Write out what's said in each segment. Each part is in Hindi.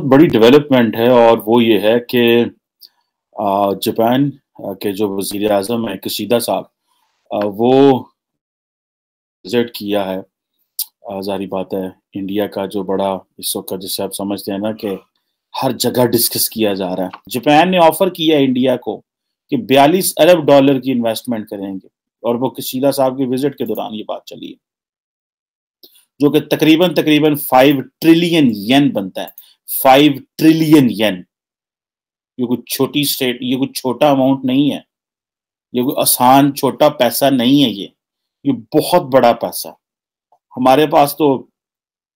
बड़ी डेवलपमेंट है और वो ये है कि जापान के जो वज़ीर आज़म हैं किशिदा साहब वो विज़िट किया है। ज़ाहिर बात है इंडिया का जो बड़ा इस वक़्त जिसे आप समझते हैं ना कि हर जगह डिस्कस किया जा रहा है। जापान ने ऑफ़र किया है इंडिया को कि 42 अरब डॉलर की इन्वेस्टमेंट करेंगे और वो किशिदा साहब की विज़िट के दौरान ये बात चली है, जो कि तकरीबन 5 ट्रिलियन येन बनता है। 5 ट्रिलियन येन। ये कोई छोटी स्टेट ये कोई छोटा अमाउंट नहीं है। ये कोई आसान छोटा पैसा नहीं है ये बहुत बड़ा पैसा। हमारे पास तो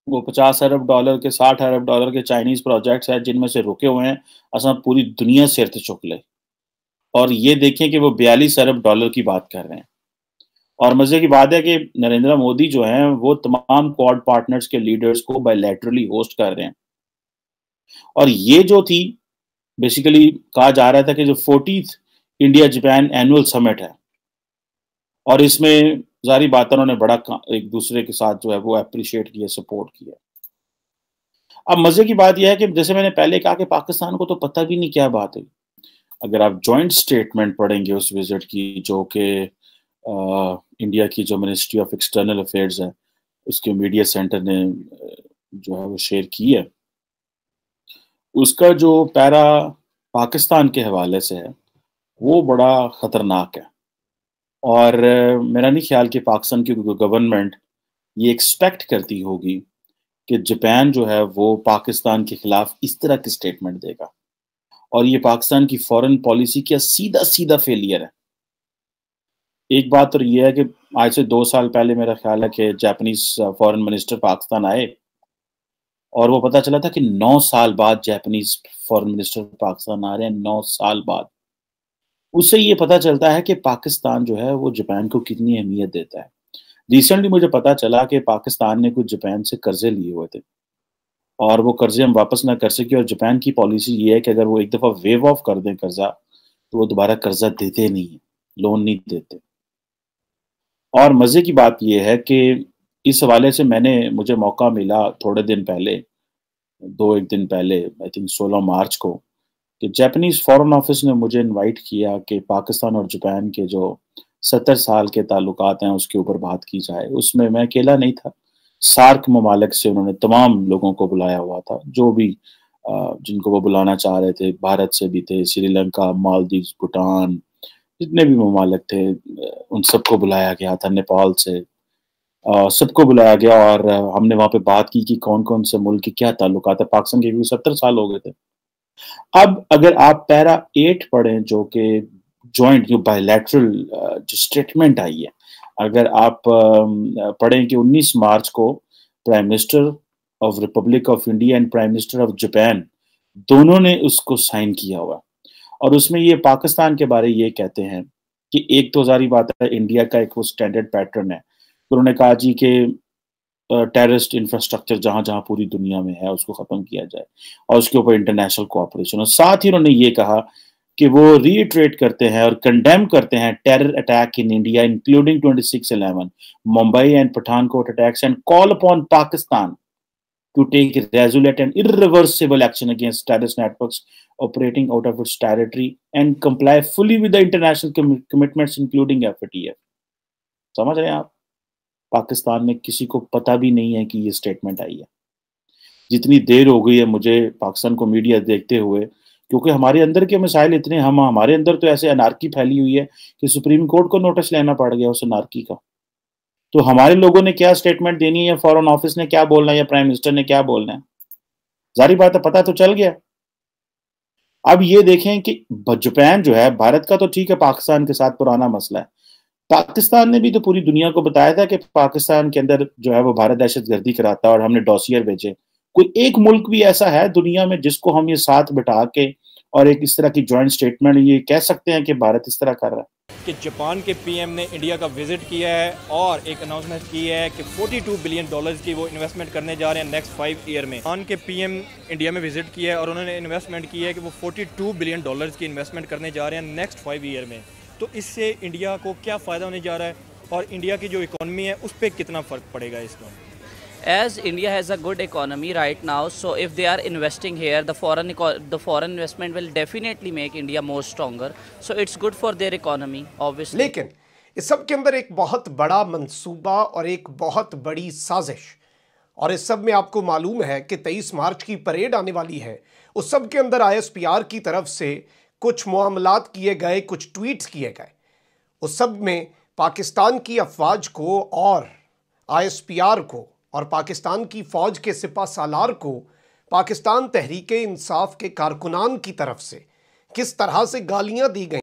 वो 50 अरब डॉलर के 60 अरब डॉलर के चाइनीज़ प्रोजेक्ट्स हैं जिनमें से रुके हुए हैं, असां पूरी दुनिया सिर ते चुक ले। और ये देखें कि वो 42 अरब डॉलर की बात कर रहे हैं। और मज़े की बात है कि नरेंद्र मोदी जो हैं, वो तमाम क्वाड पार्टनर्स के लीडर्स को बायलैटरली होस्ट कर रहे हैं। और ये जो थी बेसिकली कहा जा रहा था कि जो 40th India Japan annual summit है और इसमें ज़ाहिर बात है उन्होंने बड़ा एक दूसरे के साथ जो है वो एप्रिशिएट किया, सपोर्ट किया। अब मज़े की बात यह है कि जैसे मैंने पहले कहा कि पाकिस्तान को तो पता भी नहीं क्या बात है। अगर आप जॉइंट स्टेटमेंट पढ़ेंगे उस विजिट की जो कि इंडिया की जो मिनिस्ट्री ऑफ एक्सटर्नल अफेयर्स है उसके मीडिया सेंटर ने जो है वो शेयर की है, उसका जो पैरा पाकिस्तान के हवाले से है वो बड़ा ख़तरनाक है। और मेरा नहीं ख्याल कि पाकिस्तान की गवर्नमेंट ये एक्सपेक्ट करती होगी कि जापान जो है वो पाकिस्तान के खिलाफ इस तरह की स्टेटमेंट देगा। और ये पाकिस्तान की फॉरेन पॉलिसी का सीधा फेलियर है। एक बात तो ये है कि आज से 2 साल पहले मेरा ख्याल है कि जापानीज फॉरेन मिनिस्टर पाकिस्तान आए और वो पता चला था कि 9 साल बाद जापानीज फॉरेन मिनिस्टर पाकिस्तान आ रहे हैं, 9 साल बाद। उससे ये पता चलता है कि पाकिस्तान जो है वो जापान को कितनी अहमियत देता है। रिसेंटली मुझे पता चला कि पाकिस्तान ने कुछ जापान से कर्जे लिए हुए थे और वो कर्जे हम वापस ना कर सके और जापान की पॉलिसी ये है कि अगर वो एक दफ़ा वेव ऑफ कर दें कर्जा तो वो दोबारा कर्जा देते नहीं है, लोन नहीं देते। और मज़े की बात ये है कि इस हवाले से मुझे मौका मिला थोड़े दिन पहले, 2-1 दिन पहले आई थिंक 16 मार्च को कि जापानीज़ फ़ॉरेन ऑफ़िस ने मुझे इनवाइट किया कि पाकिस्तान और जापान के जो 70 साल के ताल्लुकात हैं उसके ऊपर बात की जाए। उसमें मैं अकेला नहीं था, सार्क ममालिक से उन्होंने तमाम लोगों को बुलाया हुआ था, जो भी जिनको वो बुलाना चाह रहे थे, भारत से भी थे, श्रीलंका, मालदीव्स, भूटान, जितने भी ममालिक थे उन सबको बुलाया गया था, नेपाल से सबको बुलाया गया और हमने वहाँ पे बात की कि कौन-कौन से मुल्क के क्या ताल्लुकात है। पाकिस्तान के भी 70 साल हो गए थे। अब अगर आप पैरा 8 पढ़ें जो कि जॉइंट जो बायलैटरल जो स्टेटमेंट आई है, अगर आप पढ़ें कि 19 मार्च को prime minister of Republic of India and prime minister of Japan दोनों ने उसको साइन किया हुआ और उसमें ये पाकिस्तान के बारे ये कहते हैं कि एक तो ज़ाहिर बात है इंडिया का एक वो स्टैंडर्ड पैटर्न है। तो उन्होंने कहा जी कि टेररिस्ट इंफ्रास्ट्रक्चर जहाँ-जहाँ पूरी दुनिया में है उसको ख़त्म किया जाए और उसके ऊपर इंटरनेशनल कोऑपरेशन और साथ ही उन्होंने ये कहा कि वो रीइटरेट करते हैं और कंडेम करते हैं terror attack in India including 26/11 Mumbai and Pathankot attacks and call upon Pakistan to take resolute and irreversible action against terrorist networks operating out of its territory and comply fully with the international commitments including FATF। समझ रहे हैं आप? पाकिस्तान में किसी को पता भी नहीं है कि ये स्टेटमेंट आई है। जितनी देर हो गई है मुझे पाकिस्तान को मीडिया देखते हुए, क्योंकि हमारे अंदर के मसाइल इतने हमारे अंदर तो ऐसे अनार्की फैली हुई है कि सुप्रीम कोर्ट को नोटिस लेना पड़ गया उस अनार्की का। तो हमारे लोगों ने क्या स्टेटमेंट देनी है या फॉरेन ऑफिस ने क्या बोलना है या प्राइम मिनिस्टर ने क्या बोलना है, जाहिर बात है पता तो चल गया। अब ये देखें कि जापान जो है भारत का तो ठीक है पाकिस्तान के साथ पुराना मसला है, पाकिस्तान ने भी तो पूरी दुनिया को बताया था कि पाकिस्तान के अंदर जो है वो भारत दहशतगर्दी कराता है और हमने डॉसियर भेजे। कोई एक मुल्क भी ऐसा है दुनिया में जिसको हम ये साथ बिठा के और एक इस तरह की जॉइंट स्टेटमेंट ये कह सकते हैं कि भारत इस तरह कर रहा है? कि जापान के पीएम ने इंडिया का विजिट किया है और एक अनाउंसमेंट की है कि 42 बिलियन डॉलर्स की वो इन्वेस्टमेंट करने जा रहे हैं नेक्स्ट 5 ईयर में। जापान के पीएम इंडिया में विजिट किया है और उन्होंने इन्वेस्टमेंट की है कि वो 42 बिलियन डॉलर्स की इन्वेस्टमेंट करने जा रहे हैं नेक्स्ट 5 ईयर में। तो इससे इंडिया को क्या फ़ायदा होने जा रहा है और इंडिया की जो इकॉनमी है उस पर कितना फ़र्क पड़ेगा इसका? As India has a good economy right now, so if they are investing here, the foreign investment will definitely make India more stronger. So it's good for their economy, obviously. लेकिन इस सब के अंदर एक बहुत बड़ा मंसूबा और एक बहुत बड़ी साजिश, और इस सब में आपको मालूम है कि 23 मार्च की परेड आने वाली है। उस सब के अंदर ISPR की तरफ से कुछ मामलात किए गए, कुछ ट्वीट्स किए गए। उस सब में पाकिस्तान की अफवाज को और ISPR को और पाकिस्तान की फौज के सिपा सालार को पाकिस्तान तहरीक इंसाफ के कारकुनान की तरफ से किस तरह से गालियां दी गई।